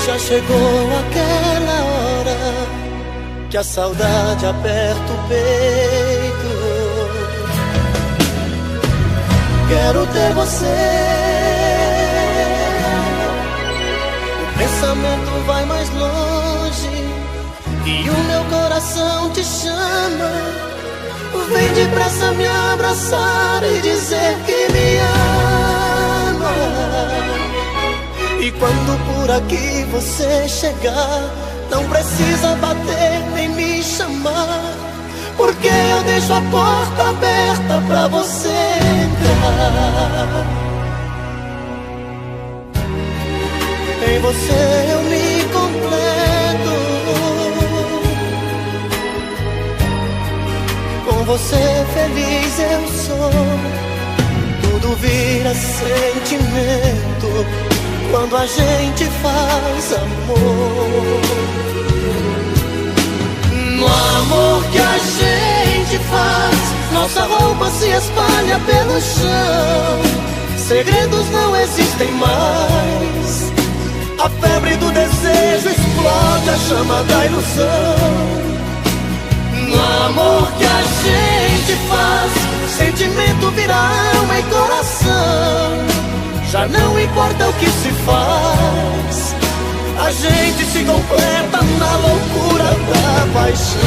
Já chegou aquela hora que a saudade aperta o peito. Quero ter você. O pensamento vai mais longe e o meu coração te chama. Vem depressa me abraçar e dizer que me ama. E quando por aqui você chegar, não precisa bater nem me chamar, porque eu deixo a porta aberta pra você entrar. Em você eu me completo, com você feliz eu sou. Tudo vira sentimento quando a gente faz amor. No amor que a gente faz, nossa roupa se espalha pelo chão. Segredos não existem mais. A febre do desejo explode a chama da ilusão. No amor que a gente faz, sentimento vira alma e coração. Já não importa o que se faz, a gente se completa na loucura da paixão.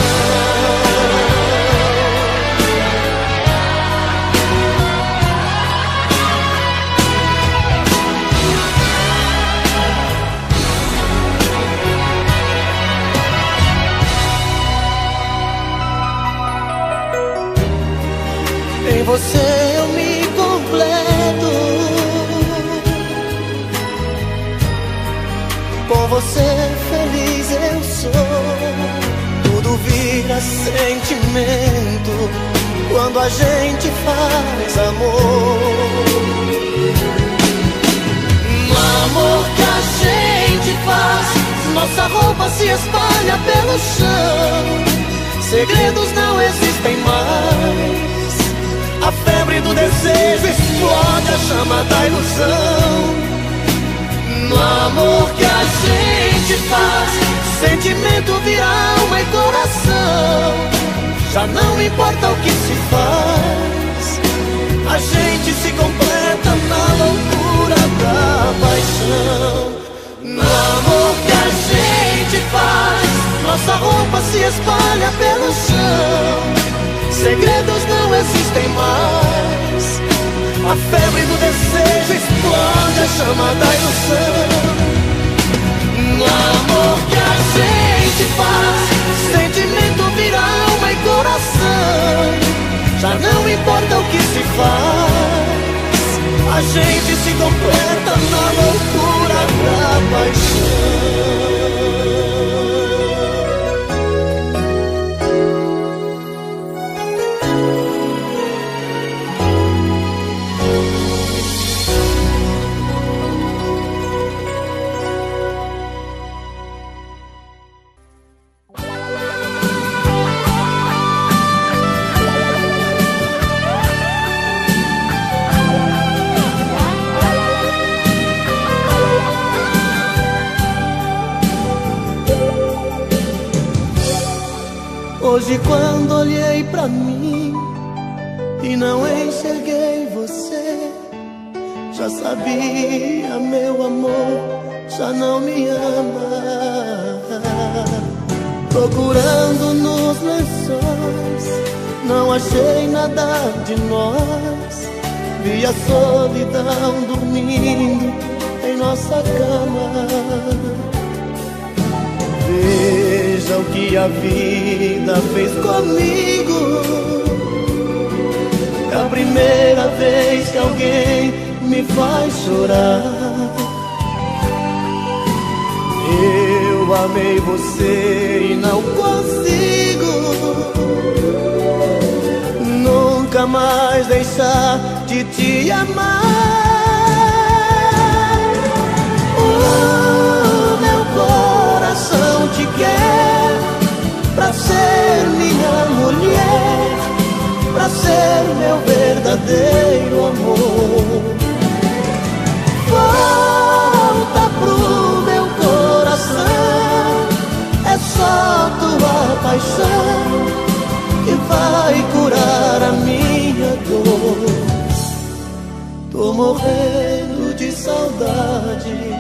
Em você eu me completo, com você feliz eu sou. Tudo vira sentimento quando a gente faz amor. No amor que a gente faz, nossa roupa se espalha pelo chão. Segredos não existem mais. A febre do desejo explode a chama da ilusão. No amor que a gente faz, sentimento vira alma e coração. Já não importa o que se faz, a gente se completa na loucura da paixão. No amor que a gente faz, nossa roupa se espalha pelo chão. Segredos não existem mais. A febre do desejo explode a chama da ilusão. No amor que a gente faz, sentimento vira alma e coração. Já não importa o que se faz, a gente se completa na loucura da paixão. Hoje quando olhei pra mim e não enxerguei você, já sabia, meu amor, já não me ama. Procurando nos lençóis, não achei nada de nós. Vi a solidão dormindo em nossa cama. Veja o que a vida fez comigo. É a primeira vez que alguém me faz chorar. Eu amei você e não consigo nunca mais deixar de te amar. O meu coração te quer pra ser minha mulher, pra ser meu verdadeiro amor. Volta pro meu coração morrendo de saudade.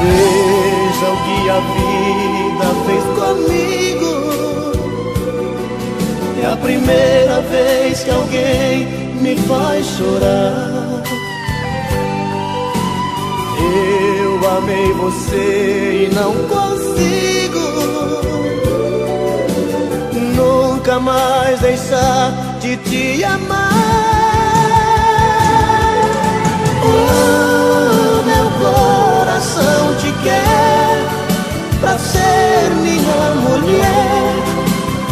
Veja o que a vida fez comigo. É a primeira vez que alguém me faz chorar. Eu amei você e não consigo nunca mais deixar de te amar. Meu coração te quer pra ser minha mulher,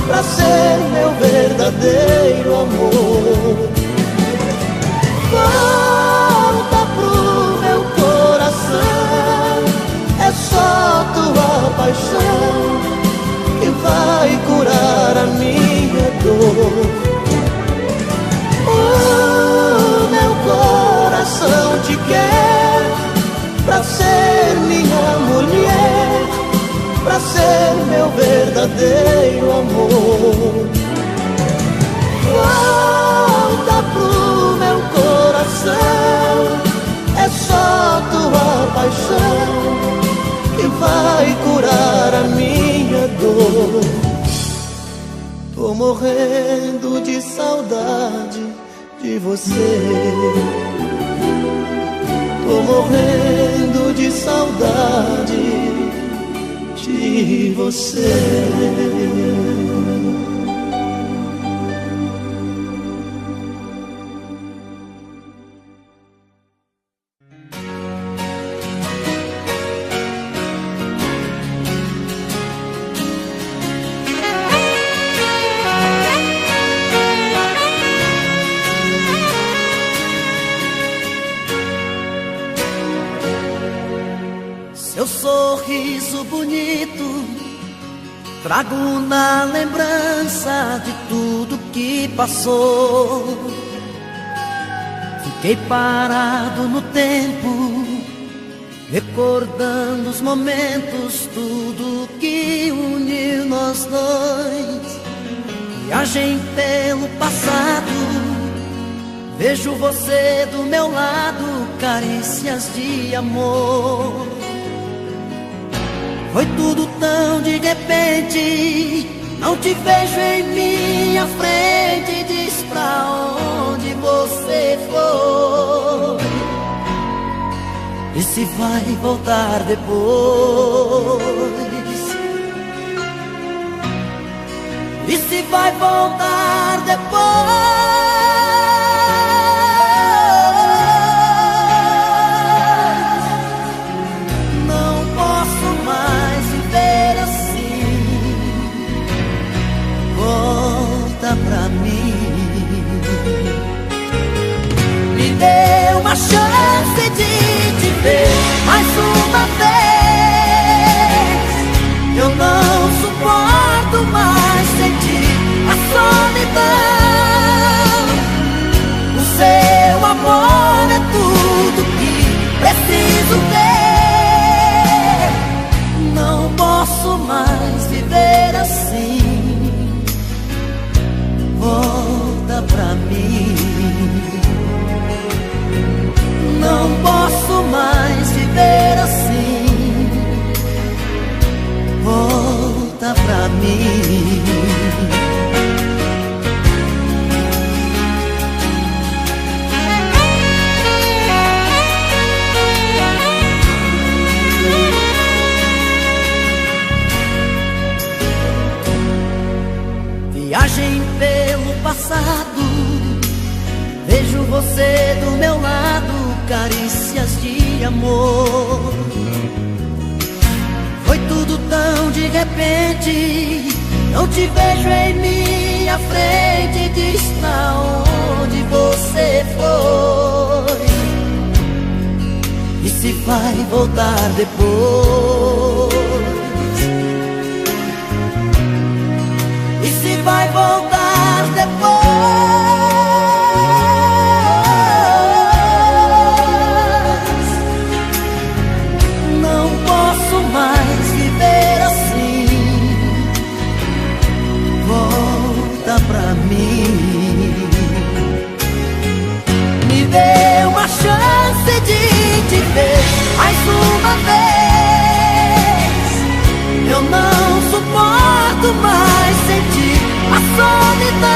pra ser meu verdadeiro amor. Volta pro meu coração, é só tua paixão que vai curar a minha dor. Meu coração te quer pra ser minha mulher, pra ser meu verdadeiro amor. Volta pro meu coração, é só tua paixão que vai curar a minha dor. Tô morrendo de saudade de você. Tô morrendo de saudade de você. Seu sorriso bonito trago na lembrança de tudo que passou. Fiquei parado no tempo, recordando os momentos, tudo que uniu nós dois. Viagem pelo passado, vejo você do meu lado, carícias de amor. Foi tudo tão de repente, não te vejo em minha frente. Diz pra onde você foi e se vai voltar depois. E se vai voltar depois. Pra mim, me dê uma chance de te ver mais uma vez. Eu não suporto mais sentir a solidão. O seu amor é tudo que preciso ter. Não posso mais viver assim. Volta pra mim. Não posso mais viver assim. Volta pra mim. Viagem pelo passado, vejo você do meu lado, carícias de amor. Foi tudo tão de repente, não te vejo em minha frente. Diz pra onde você foi se vai voltar depois? E se vai voltar depois? Não posso mais viver assim. Volta pra mim. Me dê uma chance de te ver mais uma vez. Eu não suporto mais sentir a solidão.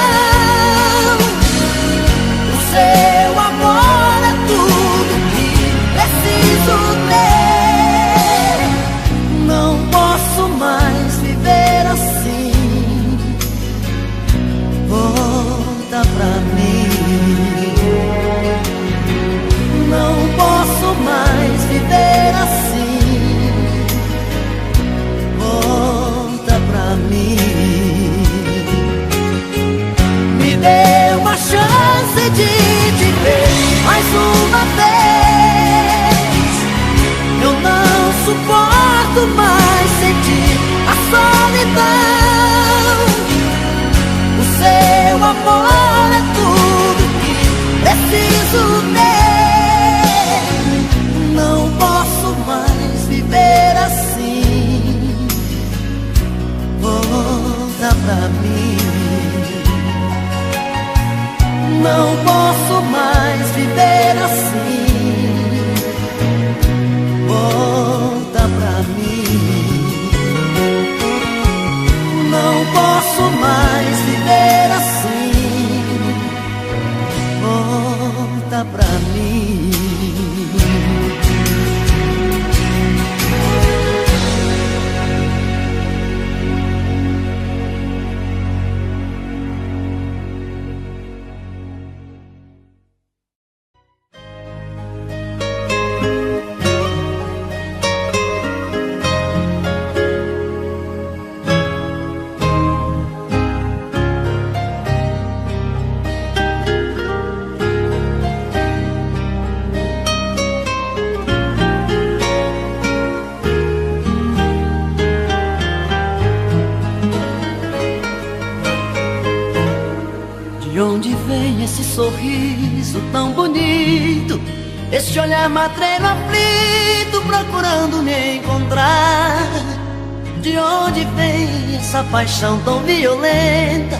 O seu amor é tudo que preciso ter. Não posso mais viver assim. Volta pra mim. Não posso mais viver assim. Volta pra mim. Me dê uma chance de te ver mais uma vez. Eu não suporto mais sentir a solidão. O seu amor é tudo que preciso ter. Não posso mais viver assim. Volta pra mim. Não posso mais viver assim. Volta pra mim. Não posso mais viver assim. Volta pra mim. De onde vem esse sorriso tão bonito? Este olhar matreiro aflito procurando me encontrar. De onde vem essa paixão tão violenta?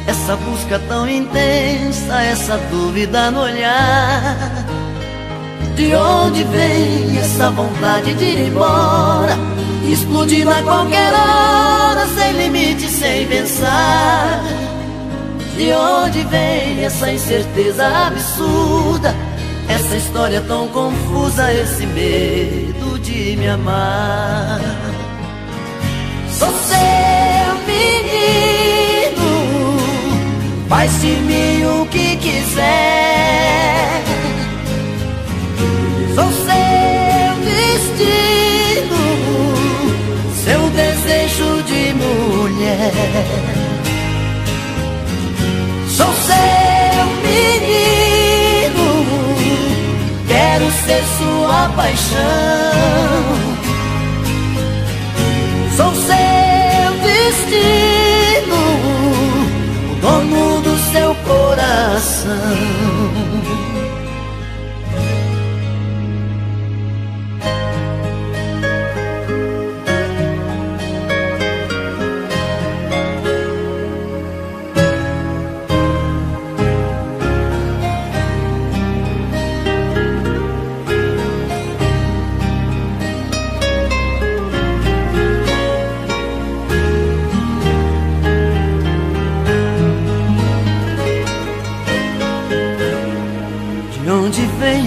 Essa busca tão intensa, essa dúvida no olhar. De onde vem essa vontade de ir embora, explodindo a qualquer hora, sem limite, sem pensar? De onde vem essa incerteza absurda, essa história tão confusa, esse medo de me amar? Sou seu menino, faz de mim o que quiser. Sou seu destino, seu desejo de mulher. Sou seu menino, quero ser sua paixão. Sou seu destino, o dono do seu coração.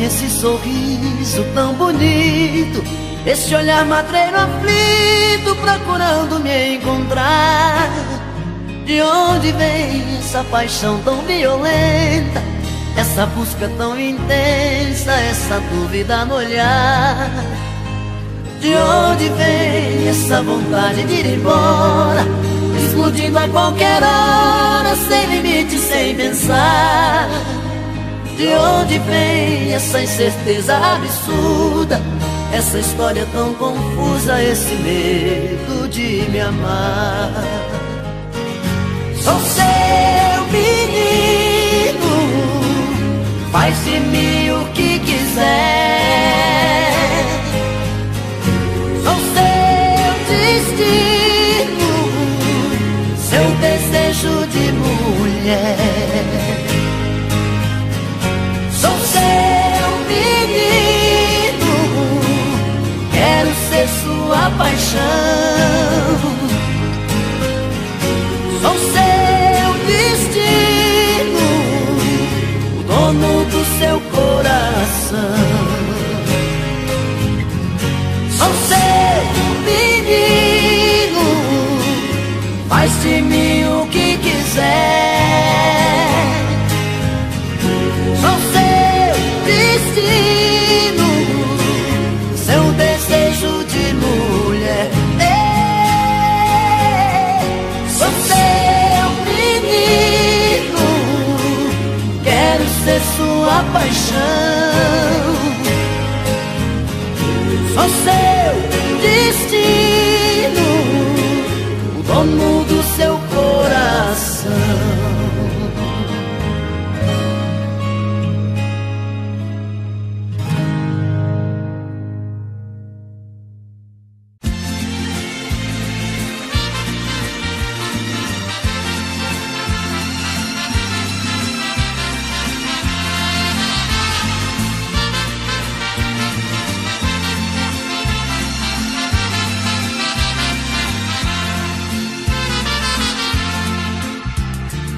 Esse sorriso tão bonito, esse olhar matreiro aflito procurando me encontrar. De onde vem essa paixão tão violenta, essa busca tão intensa, essa dúvida no olhar? De onde vem essa vontade de ir embora, explodindo a qualquer hora, sem limite, sem pensar? De onde vem essa incerteza absurda, essa história tão confusa, esse medo de me amar. Sou seu menino, faz de mim o que quiser. Sou seu destino, seu desejo de mulher. Sou seu menino, quero ser sua paixão. Sou seu destino, o dono do seu coração. Sou seu menino, faz de mim o que quiser. Sou seu destino, seu desejo de mulher. Sou seu menino, quero ser sua paixão. Sou seu destino, o dono do seu coração.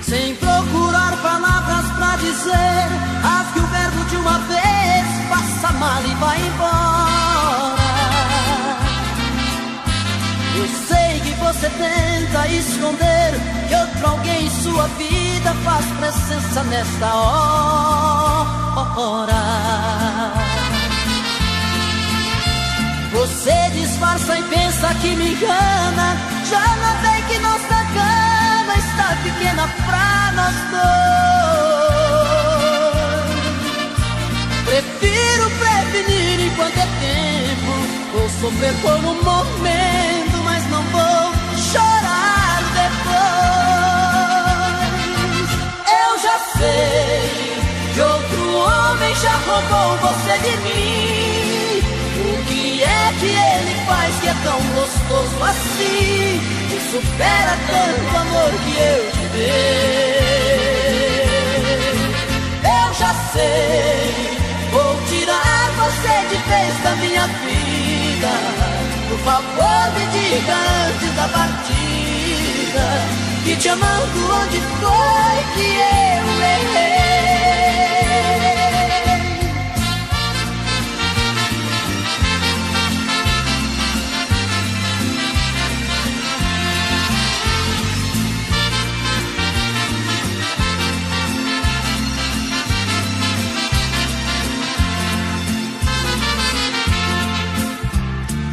Sem procurar palavras pra dizer, rasgue o verbo de uma vez, passa mal e vai embora. Eu sei que você tenta esconder que outro alguém em sua vida faz presença nesta hora. Você disfarça e pensa que me engana, já notei que nossa cama está pequena pra nós dois. Prefiro prevenir enquanto é tempo, vou sofrer por um momento, mas não vou chorar depois. Eu já sei que outro homem já roubou você de mim. O que é que ele faz que é tão gostoso assim, que supera tanto amor que eu te dei? Eu já sei, vou tirar você de vez da minha vida. Por favor me diga antes da partida, que te amando onde foi que eu errei?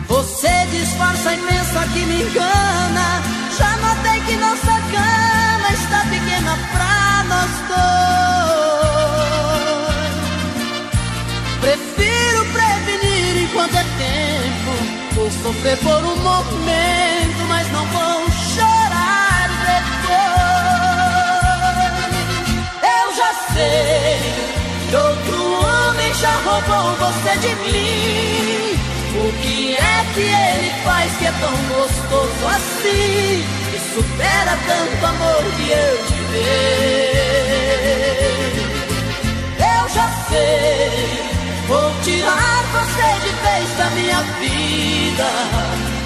Você disfarça e pensa que me engana, já notei que nossa cama está pequena pra nós dois. Prefiro prevenir enquanto é tempo, vou sofrer por um momento, mas não vou chorar depois. Eu já sei que outro homem já roubou você de mim. O que é que ele faz que é tão gostoso assim, que supera tanto amor que eu te dei? Eu já sei, vou tirar você de vez da minha vida.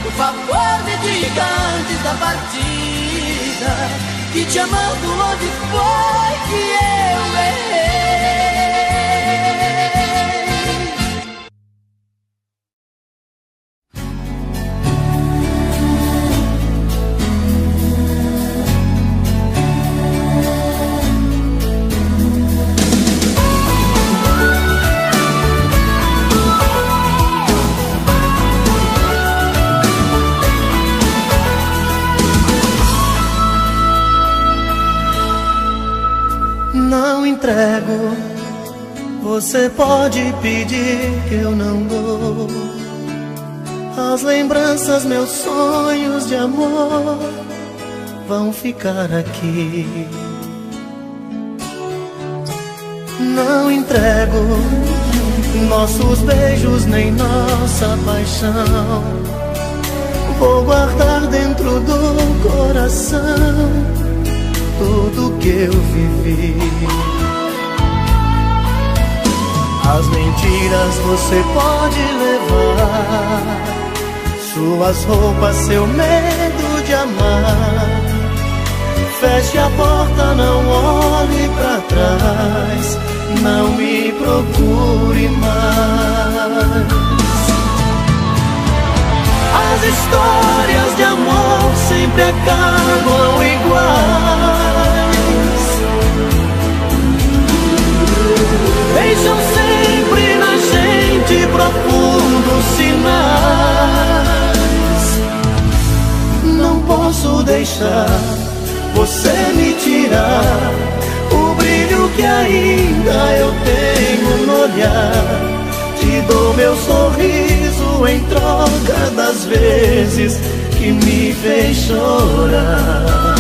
Por favor me diga antes da partida, que te amando onde foi que eu errei? Não entrego, você pode pedir que eu não dou. As lembranças, meus sonhos de amor vão ficar aqui. Não entrego nossos beijos nem nossa paixão. Vou guardar dentro do coração tudo que eu vivi. As mentiras você pode levar, suas roupas, seu medo de amar. Feche a porta, não olhe pra trás, não me procure mais. As histórias de amor sempre acabam iguais. Deixam sempre na gente profundos sinais. Não posso deixar você me tirar o brilho que ainda eu tenho no olhar. Te dou meu sorriso em troca das vezes que me fez chorar.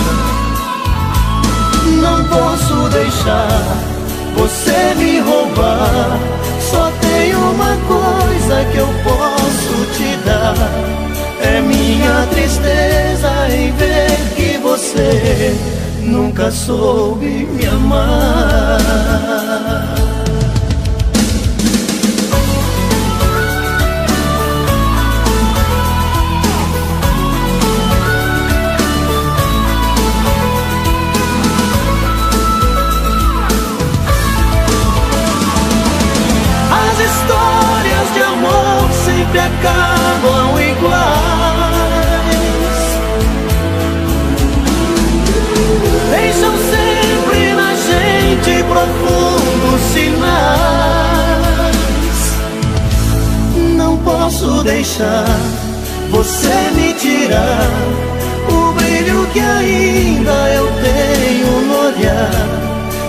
Não posso deixar você me roubar. Só tem uma coisa que eu posso te dar, é minha tristeza em ver que você nunca soube me amar. As histórias de amor sempre acabam iguais. Deixam sempre na gente profundos sinais. Não posso deixar você me tirar o brilho que ainda eu tenho no olhar.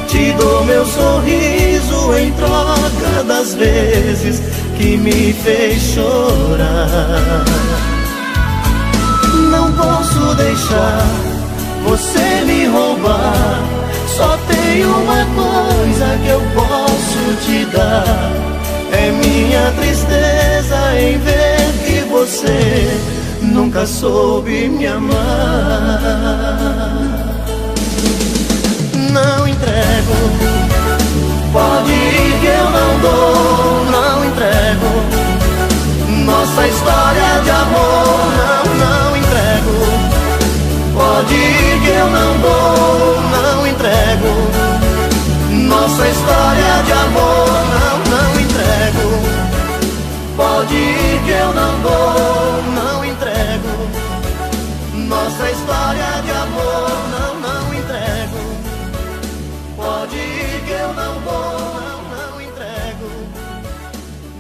Te dou meu sorriso em troca das vezes que me fez chorar. Não posso deixar você me roubar. Só tem uma coisa que eu posso te dar, é minha tristeza em ver que você nunca soube me amar. Não entrego, pode ir que eu não dou. Não entrego nossa história de amor. Não entrego, pode ir que eu não dou. Não entrego nossa história de amor. Não entrego, pode ir que eu não dou. Não entrego nossa história de amor. Não entrego, pode ir que eu não vou, não entrego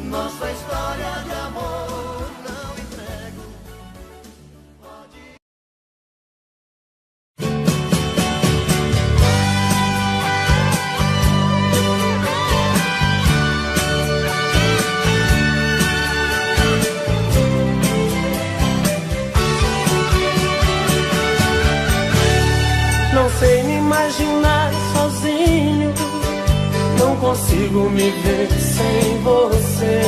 nossa história de amor, não entrego, pode ir. Não sei me imaginar sozinho, não consigo me ver sem você.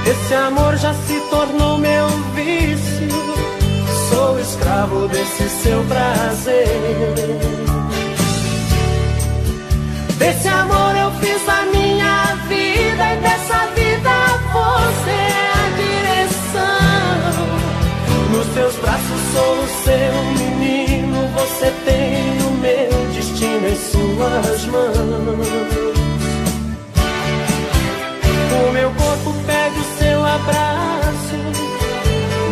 Esse amor já se tornou meu vício, sou escravo desse seu prazer. Desse amor eu fiz a minha vida e dessa vida você é a direção. Nos seus braços sou o seu menino, você tem o meu destino em suas mãos. O meu corpo pede o seu abraço,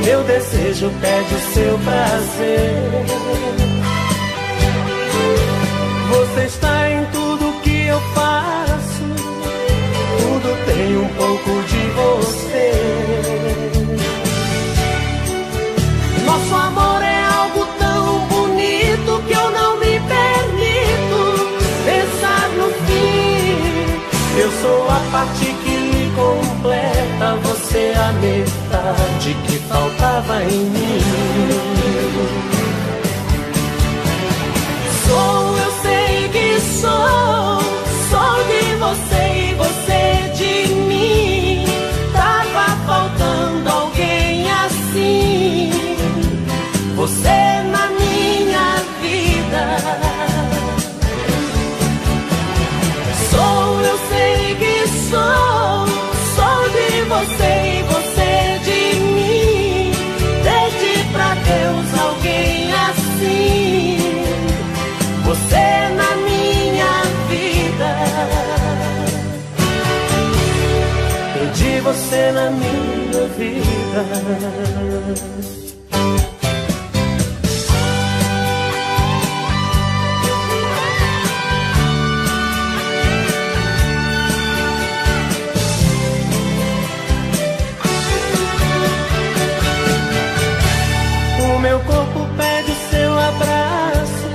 meu desejo pede o seu prazer. Você está em tudo que eu faço, tudo tem um pouco de você. Nosso amor é algo tão bonito que eu não me permito pensar no fim. Eu sou a parte que lhe completa. metade que faltava em mim. Eu sei que sou de você e você de mim. Tava faltando alguém assim, você na minha vida. Eu sei que sou de você e você de mim. Pedi pra Deus alguém assim, você na minha vida. Pedi você na minha vida. Meu corpo pede o seu abraço,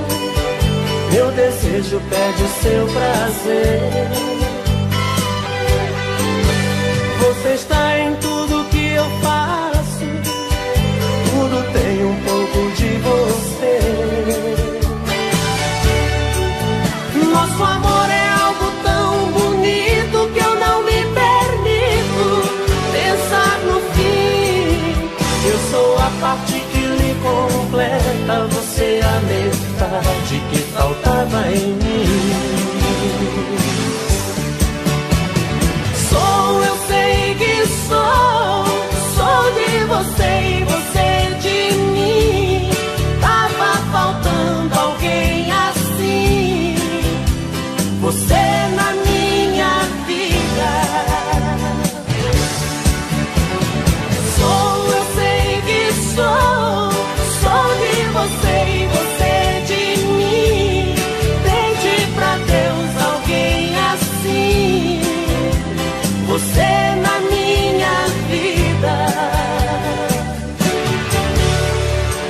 meu desejo pede o seu prazer. Você está em tudo que eu faço, tudo tem um pouco de você. Nosso amor é algo tão bonito que eu não me permito pensar no fim. Eu sou a parte que lhe completa, você a metade que faltava em mim. Eu sei que sou de você e você de mim. Tava faltando alguém assim, você na minha vida. Eu sei que sou de você e você de mim. Pedi pra Deus alguém assim, você na minha vida.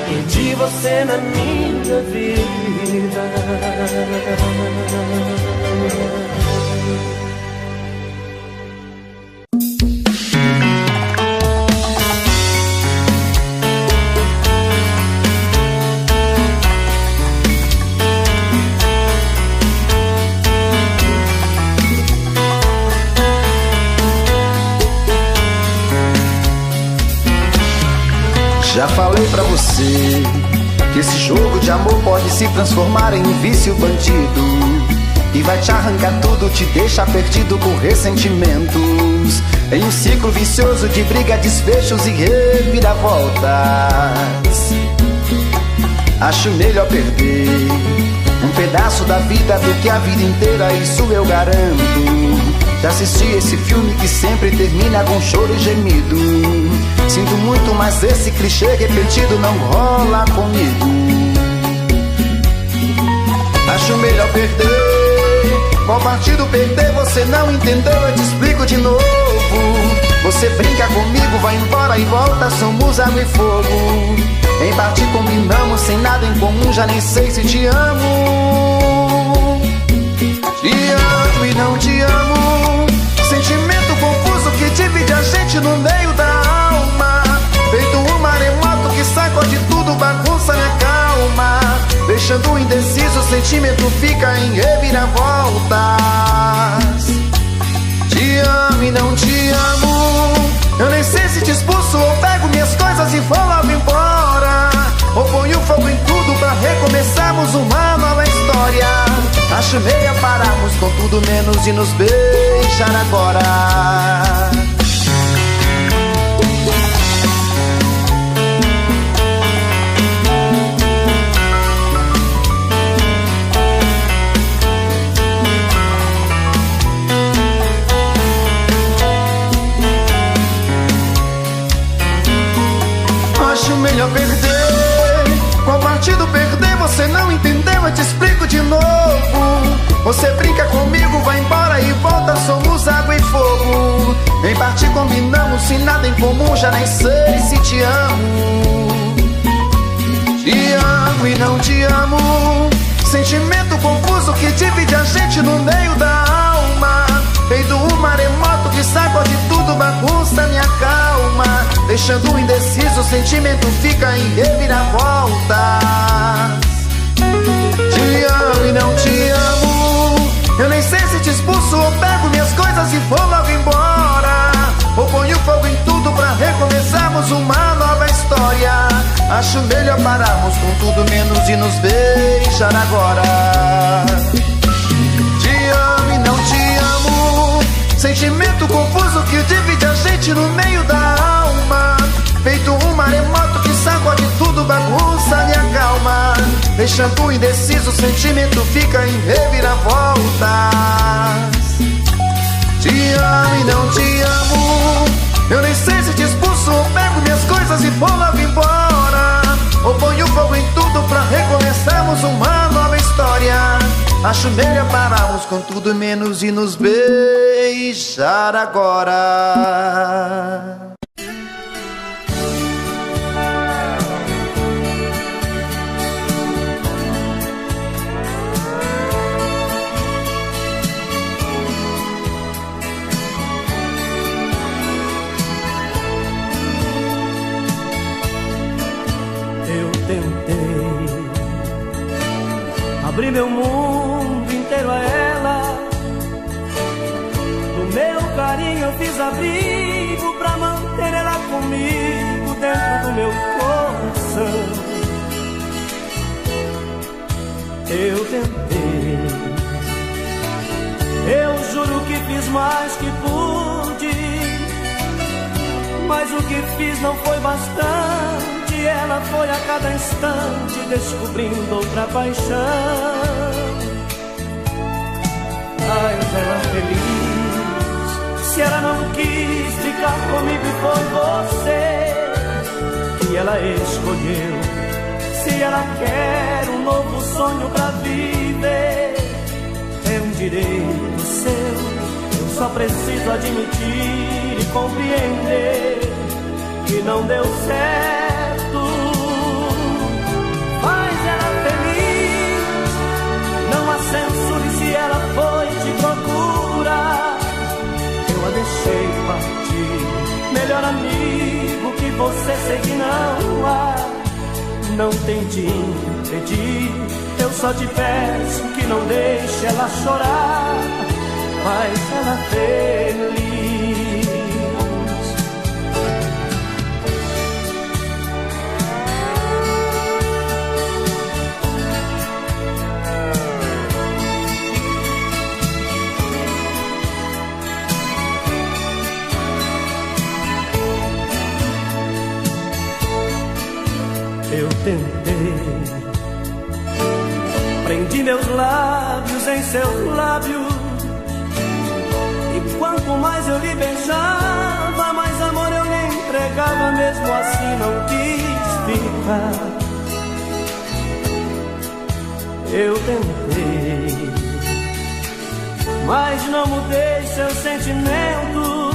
Pedi você na minha vida. Já falei pra você que esse jogo de amor pode se transformar em um vício bandido, e vai te arrancar tudo, te deixar perdido por ressentimentos, em um ciclo vicioso de briga, desfechos e reviravoltas. Acho melhor perder um pedaço da vida do que a vida inteira, isso eu garanto. Já assisti esse filme que sempre termina com choro e gemido. Sinto muito, mas esse clichê repetido não rola comigo. Acho melhor perder. Qual partido perder? Você não entendeu, eu te explico de novo. Você brinca comigo, vai embora e volta, somos água e fogo. Em parte combinamos, sem nada em comum, já nem sei se te amo. Te amo e não te amo, sentimento confuso que divide a gente no meio da alma. Feito um maremoto que sacode tudo, bagunça minha calma. Deixando indeciso, o sentimento fica em reviravoltas. Te amo e não te amo, eu nem sei se te expulso ou pego minhas coisas e vou logo embora, ou ponho fogo em tudo pra recomeçarmos uma nova história. Acho melhor pararmos com tudo menos de nos beijar agora. Acho melhor perder. Qual partido perder? Você não entendeu, eu te explico de novo. Você brinca comigo, vai embora e volta, somos água e fogo. Em parte combinamos, sem nada em comum, já nem sei se te amo. Te amo e não te amo, sentimento confuso que divide a gente no meio da alma. Feito um maremoto que sacode tudo, tudo bagunça minha calma, deixando indeciso, o sentimento fica em reviravoltas. Te amo e não te amo, eu nem sei se te expulso ou pego minhas coisas e vou logo embora, ou ponho fogo em tudo pra recomeçarmos uma nova história. Acho melhor pararmos com tudo menos de nos beijar agora. Te amo e não te amo, sentimento confuso que divide a gente no meio da alma, feito um maremoto que sacode tudo, bagunça minha calma, deixando indeciso, o sentimento fica em reviravoltas. Te amo e não te amo, eu nem sei se te expulso ou pego minhas coisas e vou logo embora, ou ponho fogo em tudo pra recomeçarmos uma nova história. Acho melhor pararmos com tudo menos de nos beijar agora. Abri meu mundo inteiro a ela, do meu carinho eu fiz abrigo pra manter ela comigo dentro do meu coração. Eu tentei, eu juro que fiz mais que pude, mas o que fiz não foi bastante. Ela foi a cada instante descobrindo outra paixão. Mas ela feliz, se ela não quis ficar comigo e foi você que ela escolheu. Se ela quer um novo sonho pra viver, é um direito seu. Eu só preciso admitir e compreender que não deu certo. Faz ela feliz, não a censure se ela foi te procurar. Eu a deixei partir, melhor amigo que você sei que não há. Não tente impedir, eu só te peço que não deixe ela chorar. Faz ela feliz. Eu tentei, prendi meus lábios em seus lábios, e quanto mais eu lhe beijava, mais amor eu lhe entregava. Mesmo assim não quis ficar. Eu tentei, mas não mudei seus sentimentos.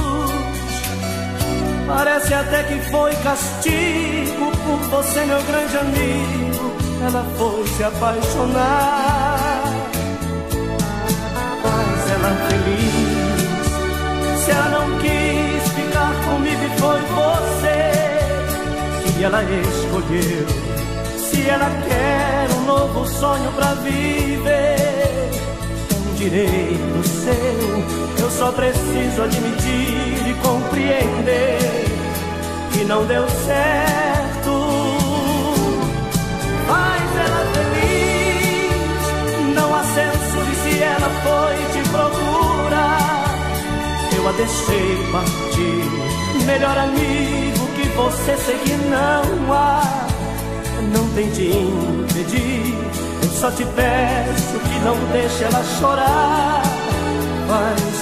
Parece até que foi castigo por você, meu grande amigo. Ela foi se apaixonar. Mas ela feliz, se ela não quis ficar comigo e foi você que ela escolheu. Se ela quer um novo sonho pra viver, é um direito seu. Eu só preciso admitir e compreender que não deu certo. Faz ela feliz, não a censure se ela foi te procurar. Eu a deixei partir, melhor amigo que você sei que não há. Não tente impedir, eu só te peço que não deixe ela chorar. Faz